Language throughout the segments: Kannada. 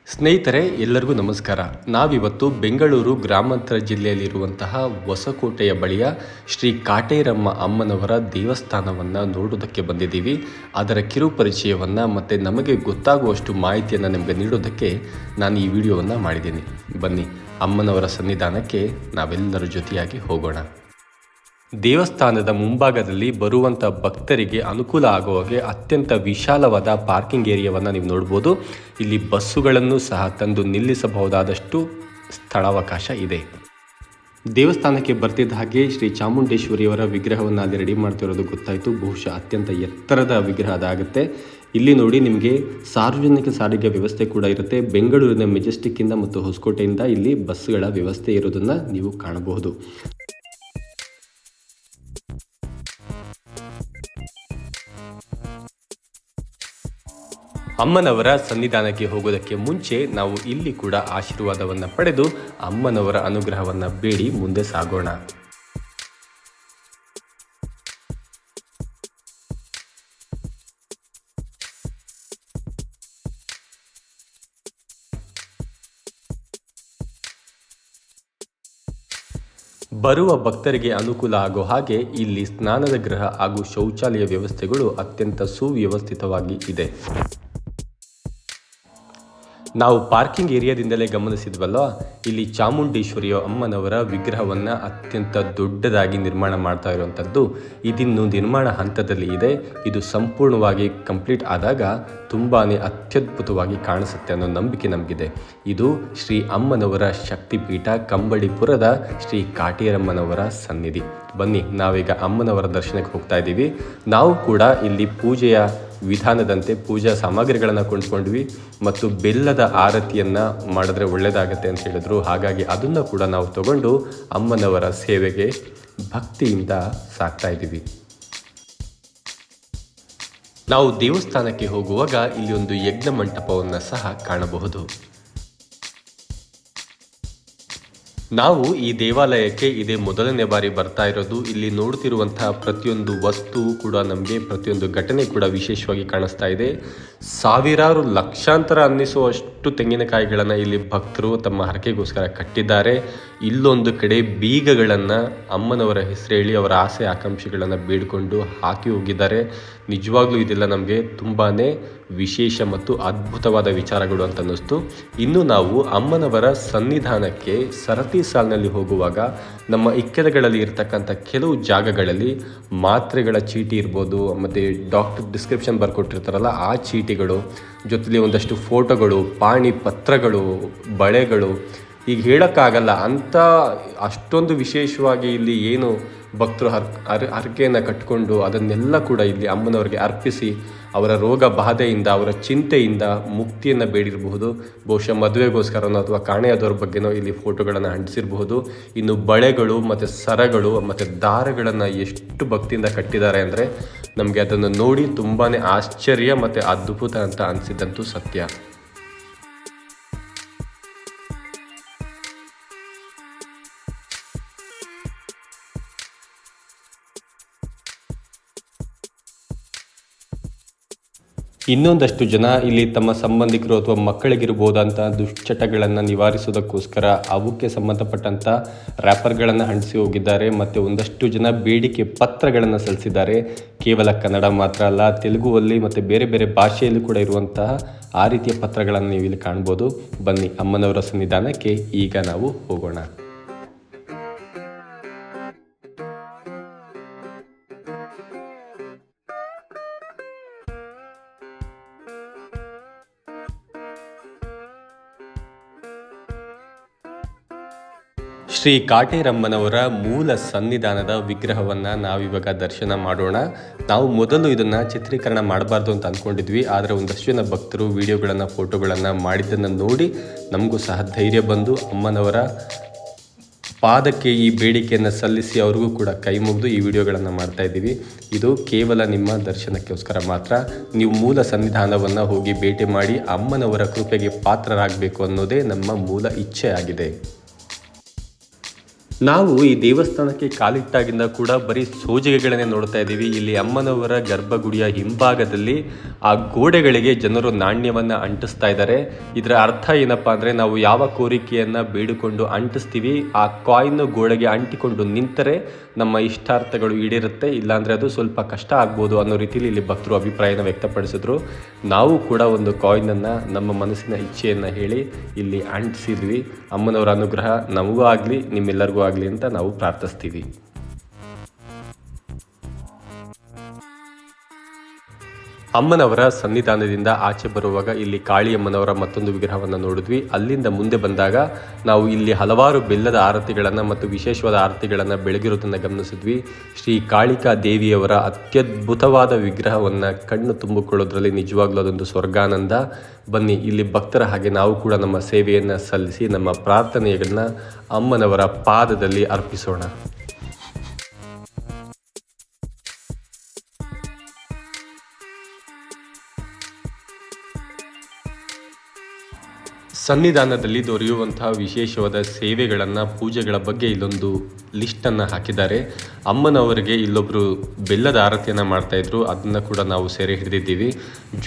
ಸ್ನೇಹಿತರೆ, ಎಲ್ಲರಿಗೂ ನಮಸ್ಕಾರ. ನಾವಿವತ್ತು ಬೆಂಗಳೂರು ಗ್ರಾಮಾಂತರ ಜಿಲ್ಲೆಯಲ್ಲಿರುವಂತಹ ಹೊಸಕೋಟೆಯ ಬಳಿಯ ಶ್ರೀ ಕಾಟೇರಮ್ಮ ಅಮ್ಮನವರ ದೇವಸ್ಥಾನವನ್ನು ನೋಡೋದಕ್ಕೆ ಬಂದಿದ್ದೀವಿ. ಅದರ ಕಿರು ಪರಿಚಯವನ್ನು ಮತ್ತು ನಮಗೆ ಗೊತ್ತಾಗುವಷ್ಟು ಮಾಹಿತಿಯನ್ನು ನಿಮಗೆ ನೀಡೋದಕ್ಕೆ ನಾನು ಈ ವಿಡಿಯೋವನ್ನು ಮಾಡಿದ್ದೀನಿ. ಬನ್ನಿ, ಅಮ್ಮನವರ ಸನ್ನಿಧಾನಕ್ಕೆ ನಾವೆಲ್ಲರ ಜೊತೆಯಾಗಿ ಹೋಗೋಣ. ದೇವಸ್ಥಾನದ ಮುಂಭಾಗದಲ್ಲಿ ಬರುವಂಥ ಭಕ್ತರಿಗೆ ಅನುಕೂಲ ಆಗುವ ಹಾಗೆ ಅತ್ಯಂತ ವಿಶಾಲವಾದ ಪಾರ್ಕಿಂಗ್ ಏರಿಯಾವನ್ನು ನೀವು ನೋಡ್ಬೋದು. ಇಲ್ಲಿ ಬಸ್ಸುಗಳನ್ನು ಸಹ ತಂದು ನಿಲ್ಲಿಸಬಹುದಾದಷ್ಟು ಸ್ಥಳಾವಕಾಶ ಇದೆ. ದೇವಸ್ಥಾನಕ್ಕೆ ಬರ್ತಿದ್ದ ಹಾಗೆ ಶ್ರೀ ಚಾಮುಂಡೇಶ್ವರಿಯವರ ವಿಗ್ರಹವನ್ನು ಅಲ್ಲಿ ರೆಡಿ ಮಾಡ್ತಿರೋದು ಗೊತ್ತಾಯಿತು. ಬಹುಶಃ ಅತ್ಯಂತ ಎತ್ತರದ ವಿಗ್ರಹ ಅದಾಗುತ್ತೆ. ಇಲ್ಲಿ ನೋಡಿ, ನಿಮಗೆ ಸಾರ್ವಜನಿಕ ಸಾರಿಗೆ ವ್ಯವಸ್ಥೆ ಕೂಡ ಇರುತ್ತೆ. ಬೆಂಗಳೂರಿನ ಮೆಜೆಸ್ಟಿಕ್ಕಿಂದ ಮತ್ತು ಹೊಸಕೋಟೆಯಿಂದ ಇಲ್ಲಿ ಬಸ್ಸುಗಳ ವ್ಯವಸ್ಥೆ ಇರೋದನ್ನು ನೀವು ಕಾಣಬಹುದು. ಅಮ್ಮನವರ ಸನ್ನಿಧಾನಕ್ಕೆ ಹೋಗೋದಕ್ಕೆ ಮುಂಚೆ ನಾವು ಇಲ್ಲಿ ಕೂಡ ಆಶೀರ್ವಾದವನ್ನು ಪಡೆದು ಅಮ್ಮನವರ ಅನುಗ್ರಹವನ್ನು ಬೇಡಿ ಮುಂದೆ ಸಾಗೋಣ. ಬರುವ ಭಕ್ತರಿಗೆ ಅನುಕೂಲ ಆಗೋ ಹಾಗೆ ಇಲ್ಲಿ ಸ್ನಾನದ ಗೃಹ ಹಾಗೂ ಶೌಚಾಲಯ ವ್ಯವಸ್ಥೆಗಳು ಅತ್ಯಂತ ಸುವ್ಯವಸ್ಥಿತವಾಗಿ ಇದೆ. ನಾವು ಪಾರ್ಕಿಂಗ್ ಏರಿಯಾದಿಂದಲೇ ಗಮನಿಸಿದ್ವಲ್ಲ, ಇಲ್ಲಿ ಚಾಮುಂಡೇಶ್ವರಿಯ ಅಮ್ಮನವರ ವಿಗ್ರಹವನ್ನು ಅತ್ಯಂತ ದೊಡ್ಡದಾಗಿ ನಿರ್ಮಾಣ ಮಾಡ್ತಾ ಇರುವಂಥದ್ದು ಇದಿನ್ನು ನಿರ್ಮಾಣ ಹಂತದಲ್ಲಿ ಇದೆ. ಇದು ಸಂಪೂರ್ಣವಾಗಿ ಕಂಪ್ಲೀಟ್ ಆದಾಗ ತುಂಬಾ ಅತ್ಯದ್ಭುತವಾಗಿ ಕಾಣಿಸುತ್ತೆ ಅನ್ನೋ ನಂಬಿಕೆ ನಮಗಿದೆ. ಇದು ಶ್ರೀ ಅಮ್ಮನವರ ಶಕ್ತಿಪೀಠ ಕಂಬಳಿಪುರದ ಶ್ರೀ ಕಾಟೇರಮ್ಮನವರ ಸನ್ನಿಧಿ. ಬನ್ನಿ, ನಾವೀಗ ಅಮ್ಮನವರ ದರ್ಶನಕ್ಕೆ ಹೋಗ್ತಾ ಇದ್ದೀವಿ. ನಾವು ಕೂಡ ಇಲ್ಲಿ ಪೂಜೆಯ ವಿಧಾನದಂತೆ ಪೂಜಾ ಸಾಮಗ್ರಿಗಳನ್ನು ಕೊಂಡ್ಕೊಂಡ್ವಿ ಮತ್ತು ಬೆಲ್ಲದ ಆರತಿಯನ್ನು ಮಾಡಿದ್ರೆ ಒಳ್ಳೆಯದಾಗತ್ತೆ ಅಂತ ಹೇಳಿದ್ರು. ಹಾಗಾಗಿ ಅದನ್ನು ಕೂಡ ನಾವು ತಗೊಂಡು ಅಮ್ಮನವರ ಸೇವೆಗೆ ಭಕ್ತಿಯಿಂದ ಸಾಕ್ತಾ ಇದ್ದೀವಿ. ನಾವು ದೇವಸ್ಥಾನಕ್ಕೆ ಹೋಗುವಾಗ ಇಲ್ಲಿ ಒಂದು ಯಜ್ಞ ಮಂಟಪವನ್ನು ಸಹ ಕಾಣಬಹುದು. ನಾವು ಈ ದೇವಾಲಯಕ್ಕೆ ಇದೇ ಮೊದಲನೇ ಬಾರಿ ಬರ್ತಾ ಇರೋದು. ಇಲ್ಲಿ ನೋಡ್ತಿರುವಂತಹ ಪ್ರತಿಯೊಂದು ವಸ್ತು ಕೂಡ ನಮಗೆ, ಪ್ರತಿಯೊಂದು ಘಟನೆ ಕೂಡ ವಿಶೇಷವಾಗಿ ಕಾಣಿಸ್ತಾ ಇದೆ. ಸಾವಿರಾರು ಲಕ್ಷಾಂತರ ಅನ್ನಿಸುವಷ್ಟು ತೆಂಗಿನಕಾಯಿಗಳನ್ನು ಇಲ್ಲಿ ಭಕ್ತರು ತಮ್ಮ ಹರಕೆಗೋಸ್ಕರ ಕಟ್ಟಿದ್ದಾರೆ. ಇಲ್ಲೊಂದು ಕಡೆ ಬೀಗಗಳನ್ನು ಅಮ್ಮನವರ ಹೆಸರು ಹೇಳಿ ಅವರ ಆಸೆ ಆಕಾಂಕ್ಷೆಗಳನ್ನು ಬೇಡಿಕೊಂಡು ಹಾಕಿ ಹೋಗಿದ್ದಾರೆ. ನಿಜವಾಗ್ಲೂ ಇದೆಲ್ಲ ನಮಗೆ ತುಂಬಾ ವಿಶೇಷ ಮತ್ತು ಅದ್ಭುತವಾದ ವಿಚಾರಗಳು ಅಂತ ಅನ್ನಿಸ್ತು. ಇನ್ನು ನಾವು ಅಮ್ಮನವರ ಸನ್ನಿಧಾನಕ್ಕೆ ಸರತಿ ಸಾಲಿನಲ್ಲಿ ಹೋಗುವಾಗ ನಮ್ಮ ಇಕ್ಕೆಲಗಳಲ್ಲಿ ಇರ್ತಕ್ಕಂಥ ಕೆಲವು ಜಾಗಗಳಲ್ಲಿ ಮಾತ್ರೆಗಳ ಚೀಟಿ ಇರ್ಬೋದು, ಮತ್ತು ಡಾಕ್ಟರ್ ಡಿಸ್ಕ್ರಿಪ್ಷನ್ ಬರ್ಕೊಟ್ಟಿರ್ತಾರಲ್ಲ ಆ ಚೀಟಿಗಳು, ಜೊತೆಲಿ ಒಂದಷ್ಟು ಫೋಟೋಗಳು, ಪಾಣಿ ಪತ್ರಗಳು, ಬಳೆಗಳು, ಈಗ ಹೇಳೋಕ್ಕಾಗಲ್ಲ ಅಂತ ಅಷ್ಟೊಂದು ವಿಶೇಷವಾಗಿ ಇಲ್ಲಿ ಏನು ಭಕ್ತರು ಹರಕೆಯನ್ನು ಕಟ್ಟಿಕೊಂಡು ಅದನ್ನೆಲ್ಲ ಕೂಡ ಇಲ್ಲಿ ಅಮ್ಮನವರಿಗೆ ಅರ್ಪಿಸಿ ಅವರ ರೋಗ ಬಾಧೆಯಿಂದ, ಅವರ ಚಿಂತೆಯಿಂದ ಮುಕ್ತಿಯನ್ನು ಬೇಡಿರಬಹುದು. ಬಹುಶಃ ಮದುವೆಗೋಸ್ಕರನೋ ಅಥವಾ ಕಾಣೆಯಾದವ್ರ ಬಗ್ಗೆನೋ ಇಲ್ಲಿ ಫೋಟೋಗಳನ್ನು ಅಂಟಿಸಿರಬಹುದು. ಇನ್ನು ಬಳೆಗಳು ಮತ್ತು ಸರಗಳು ಮತ್ತು ದಾರಗಳನ್ನು ಎಷ್ಟು ಭಕ್ತಿಯಿಂದ ಕಟ್ಟಿದ್ದಾರೆ ಅಂದರೆ ನಮಗೆ ಅದನ್ನು ನೋಡಿ ತುಂಬಾ ಆಶ್ಚರ್ಯ ಮತ್ತು ಅದ್ಭುತ ಅಂತ ಅನಿಸಿದ್ದಂತೂ ಸತ್ಯ. ಇನ್ನೊಂದಷ್ಟು ಜನ ಇಲ್ಲಿ ತಮ್ಮ ಸಂಬಂಧಿಕರು ಅಥವಾ ಮಕ್ಕಳಿಗಿರ್ಬೋದಂಥ ದುಶ್ಚಟಗಳನ್ನು ನಿವಾರಿಸೋದಕ್ಕೋಸ್ಕರ ಅವಕ್ಕೆ ಸಂಬಂಧಪಟ್ಟಂಥ ರ್ಯಾಪರ್ಗಳನ್ನು ಅಂಟಿಸಿ ಹೋಗಿದ್ದಾರೆ. ಮತ್ತು ಒಂದಷ್ಟು ಜನ ಬೇಡಿಕೆ ಪತ್ರಗಳನ್ನು ಸಲ್ಲಿಸಿದ್ದಾರೆ. ಕೇವಲ ಕನ್ನಡ ಮಾತ್ರ ಅಲ್ಲ, ತೆಲುಗುವಲ್ಲಿ ಮತ್ತು ಬೇರೆ ಬೇರೆ ಭಾಷೆಯಲ್ಲಿ ಕೂಡ ಇರುವಂತಹ ಆ ರೀತಿಯ ಪತ್ರಗಳನ್ನು ನೀವು ಇಲ್ಲಿ ಕಾಣ್ಬೋದು. ಬನ್ನಿ, ಅಮ್ಮನವರ ಸನ್ನಿಧಾನಕ್ಕೆ ಈಗ ನಾವು ಹೋಗೋಣ. ಶ್ರೀ ಕಾಟೇರಮ್ಮನವರ ಮೂಲ ಸನ್ನಿಧಾನದ ವಿಗ್ರಹವನ್ನು ನಾವಿವಾಗ ದರ್ಶನ ಮಾಡೋಣ. ನಾವು ಮೊದಲು ಇದನ್ನು ಚಿತ್ರೀಕರಣ ಮಾಡಬಾರ್ದು ಅಂತ ಅಂದ್ಕೊಂಡಿದ್ವಿ. ಆದರೆ ಒಂದಷ್ಟು ಜನ ಭಕ್ತರು ವಿಡಿಯೋಗಳನ್ನು, ಫೋಟೋಗಳನ್ನು ಮಾಡಿದ್ದನ್ನು ನೋಡಿ ನಮಗೂ ಸಹ ಧೈರ್ಯ ಬಂದು ಅಮ್ಮನವರ ಪಾದಕ್ಕೆ ಈ ಬೇಡಿಕೆಯನ್ನು ಸಲ್ಲಿಸಿ ಅವ್ರಿಗೂ ಕೂಡ ಕೈ ಮುಗಿದು ಈ ವಿಡಿಯೋಗಳನ್ನು ಮಾಡ್ತಾ ಇದ್ದೀವಿ. ಇದು ಕೇವಲ ನಿಮ್ಮ ದರ್ಶನಕ್ಕೋಸ್ಕರ ಮಾತ್ರ. ನೀವು ಮೂಲ ಸನ್ನಿಧಾನವನ್ನು ಹೋಗಿ ಭೇಟಿ ಮಾಡಿ ಅಮ್ಮನವರ ಕೃಪೆಗೆ ಪಾತ್ರರಾಗಬೇಕು ಅನ್ನೋದೇ ನಮ್ಮ ಮೂಲ ಇಚ್ಛೆ ಆಗಿದೆ. ನಾವು ಈ ದೇವಸ್ಥಾನಕ್ಕೆ ಕಾಲಿಟ್ಟಾಗಿಂದ ಕೂಡ ಬರೀ ಸೋಜಿಗೆಗಳನ್ನೇ ನೋಡ್ತಾ ಇದ್ದೀವಿ. ಇಲ್ಲಿ ಅಮ್ಮನವರ ಗರ್ಭಗುಡಿಯ ಹಿಂಭಾಗದಲ್ಲಿ ಆ ಗೋಡೆಗಳಿಗೆ ಜನರು ನಾಣ್ಯವನ್ನು ಅಂಟಿಸ್ತಾ ಇದ್ದಾರೆ. ಇದರ ಅರ್ಥ ಏನಪ್ಪಾ ಅಂದರೆ, ನಾವು ಯಾವ ಕೋರಿಕೆಯನ್ನು ಬೇಡಿಕೊಂಡು ಅಂಟಿಸ್ತೀವಿ ಆ ಕಾಯಿನ್ ಗೋಡೆಗೆ ಅಂಟಿಕೊಂಡು ನಿಂತರೆ ನಮ್ಮ ಇಷ್ಟಾರ್ಥಗಳು ಈಡೇರುತ್ತೆ, ಇಲ್ಲಾಂದರೆ ಅದು ಸ್ವಲ್ಪ ಕಷ್ಟ ಆಗ್ಬೋದು ಅನ್ನೋ ರೀತಿಯಲ್ಲಿ ಇಲ್ಲಿ ಭಕ್ತರು ಅಭಿಪ್ರಾಯನ ವ್ಯಕ್ತಪಡಿಸಿದ್ರು. ನಾವು ಕೂಡ ಒಂದು ಕಾಯಿನನ್ನು ನಮ್ಮ ಮನಸ್ಸಿನ ಇಚ್ಛೆಯನ್ನು ಹೇಳಿ ಇಲ್ಲಿ ಅಂಟಿಸಿದ್ವಿ. ಅಮ್ಮನವರ ಅನುಗ್ರಹ ನಮಗೂ ಆಗಲಿ ನಿಮ್ಮೆಲ್ಲರಿಗೂ ಆಗಲಿ ಅಂತ ನಾವು ಪ್ರಾರ್ಥಿಸ್ತೀವಿ. ಅಮ್ಮನವರ ಸನ್ನಿಧಾನದಿಂದ ಆಚೆ ಬರುವಾಗ ಇಲ್ಲಿ ಕಾಳಿಯಮ್ಮನವರ ಮತ್ತೊಂದು ವಿಗ್ರಹವನ್ನು ನೋಡಿದ್ವಿ. ಅಲ್ಲಿಂದ ಮುಂದೆ ಬಂದಾಗ ನಾವು ಇಲ್ಲಿ ಹಲವಾರು ಬೆಲ್ಲದ ಆರತಿಗಳನ್ನು ಮತ್ತು ವಿಶೇಷವಾದ ಆರತಿಗಳನ್ನು ಬೆಳಗಿರೋದನ್ನು ಗಮನಿಸಿದ್ವಿ. ಶ್ರೀ ಕಾಳಿಕಾ ದೇವಿಯವರ ಅತ್ಯದ್ಭುತವಾದ ವಿಗ್ರಹವನ್ನು ಕಣ್ಣು ತುಂಬಿಕೊಳ್ಳೋದ್ರಲ್ಲಿ ನಿಜವಾಗ್ಲೂ ಅದೊಂದು ಸ್ವರ್ಗಾನಂದ. ಬನ್ನಿ, ಇಲ್ಲಿ ಭಕ್ತರ ಹಾಗೆ ನಾವು ಕೂಡ ನಮ್ಮ ಸೇವೆಯನ್ನು ಸಲ್ಲಿಸಿ ನಮ್ಮ ಪ್ರಾರ್ಥನೆಗಳನ್ನ ಅಮ್ಮನವರ ಪಾದದಲ್ಲಿ ಅರ್ಪಿಸೋಣ. ಸನ್ನಿಧಾನದಲ್ಲಿ ದೊರೆಯುವಂತಹ ವಿಶೇಷವಾದ ಸೇವೆಗಳನ್ನು, ಪೂಜೆಗಳ ಬಗ್ಗೆ ಇಲ್ಲೊಂದು ಲಿಸ್ಟನ್ನು ಹಾಕಿದ್ದಾರೆ. ಅಮ್ಮನವರಿಗೆ ಇಲ್ಲೊಬ್ಬರು ಬೆಲ್ಲದ ಆರತಿಯನ್ನು ಮಾಡ್ತಾಯಿದ್ರು, ಅದನ್ನು ಕೂಡ ನಾವು ಸೆರೆ ಹಿಡಿದಿದ್ದೀವಿ.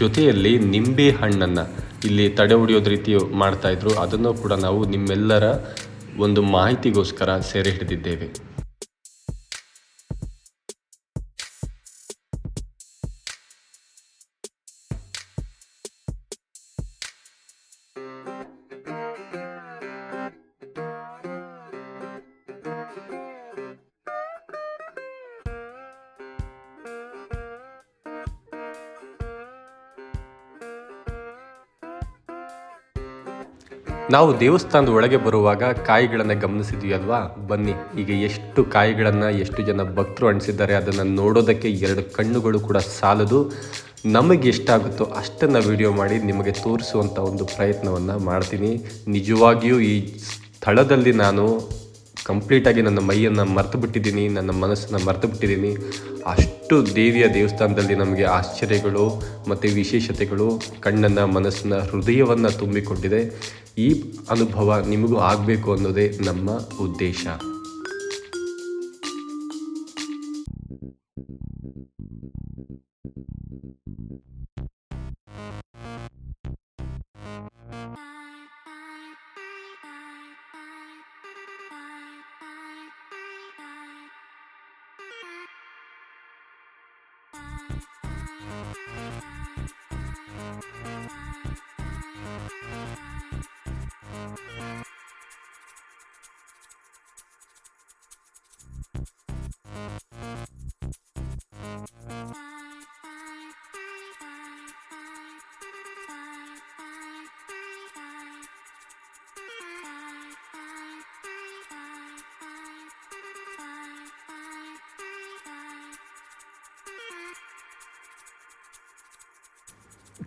ಜೊತೆಯಲ್ಲಿ ನಿಂಬೆ ಹಣ್ಣನ್ನು ಇಲ್ಲಿ ತಡೆ ಹೊಡೆಯೋದು ರೀತಿ ಮಾಡ್ತಾಯಿದ್ರು, ಅದನ್ನು ಕೂಡ ನಾವು ನಿಮ್ಮೆಲ್ಲರ ಒಂದು ಮಾಹಿತಿಗೋಸ್ಕರ ಸೆರೆ ಹಿಡಿದಿದ್ದೇವೆ. ನಾವು ದೇವಸ್ಥಾನದ ಒಳಗೆ ಬರುವಾಗ ಕಾಯಿಗಳನ್ನು ಗಮನಿಸಿದ್ವಿ ಅಲ್ವಾ? ಬನ್ನಿ, ಈಗ ಎಷ್ಟು ಕಾಯಿಗಳನ್ನು ಎಷ್ಟು ಜನ ಭಕ್ತರು ಅಂಟಿಸಿದ್ದಾರೆ ಅದನ್ನು ನೋಡೋದಕ್ಕೆ 2 ಕಣ್ಣುಗಳು ಕೂಡ ಸಾಲದು. ನಮಗೆ ಎಷ್ಟಾಗುತ್ತೋ ಅಷ್ಟನ್ನು ವಿಡಿಯೋ ಮಾಡಿ ನಿಮಗೆ ತೋರಿಸುವಂಥ ಒಂದು ಪ್ರಯತ್ನವನ್ನು ಮಾಡ್ತೀನಿ. ನಿಜವಾಗಿಯೂ ಈ ಸ್ಥಳದಲ್ಲಿ ನಾನು ಕಂಪ್ಲೀಟಾಗಿ ನನ್ನ ಮೈಯನ್ನು ಮರೆತು ಬಿಟ್ಟಿದ್ದೀನಿ, ನನ್ನ ಮನಸ್ಸನ್ನು ಮರೆತು ಬಿಟ್ಟಿದ್ದೀನಿ. ಅಷ್ಟು ದೇವಿಯ ದೇವಸ್ಥಾನದಲ್ಲಿ ನಮಗೆ ಆಶ್ಚರ್ಯಗಳು ಮತ್ತು ವಿಶೇಷತೆಗಳು ಕಣ್ಣನ್ನು, ಮನಸ್ಸನ್ನು, ಹೃದಯವನ್ನು ತುಂಬಿಕೊಂಡಿದೆ. ಈ ಅನುಭವ ನಿಮಗೂ ಆಗಬೇಕು ಅನ್ನೋದೇ ನಮ್ಮ ಉದ್ದೇಶ.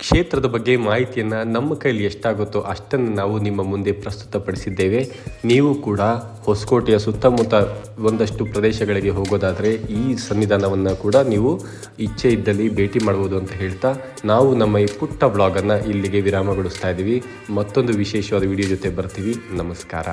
ಕ್ಷೇತ್ರದ ಬಗ್ಗೆ ಮಾಹಿತಿಯನ್ನು ನಮ್ಮ ಕೈಲಿ ಎಷ್ಟಾಗುತ್ತೋ ಅಷ್ಟನ್ನು ನಾವು ನಿಮ್ಮ ಮುಂದೆ ಪ್ರಸ್ತುತಪಡಿಸಿದ್ದೇವೆ. ನೀವು ಕೂಡ ಹೊಸಕೋಟೆಯ ಸುತ್ತಮುತ್ತ ಒಂದಷ್ಟು ಪ್ರದೇಶಗಳಿಗೆ ಹೋಗೋದಾದರೆ ಈ ಸನ್ನಿಧಾನವನ್ನು ಕೂಡ ನೀವು ಇಚ್ಛೆ ಇದ್ದಲ್ಲಿ ಭೇಟಿ ಮಾಡ್ಬೋದು ಅಂತ ಹೇಳ್ತಾ ನಾವು ನಮ್ಮ ಈ ಪುಟ್ಟ ಬ್ಲಾಗನ್ನು ಇಲ್ಲಿಗೆ ವಿರಾಮಗೊಳಿಸ್ತಾ ಇದ್ದೀವಿ. ಮತ್ತೊಂದು ವಿಶೇಷವಾದ ವಿಡಿಯೋ ಜೊತೆ ಬರ್ತೀವಿ. ನಮಸ್ಕಾರ.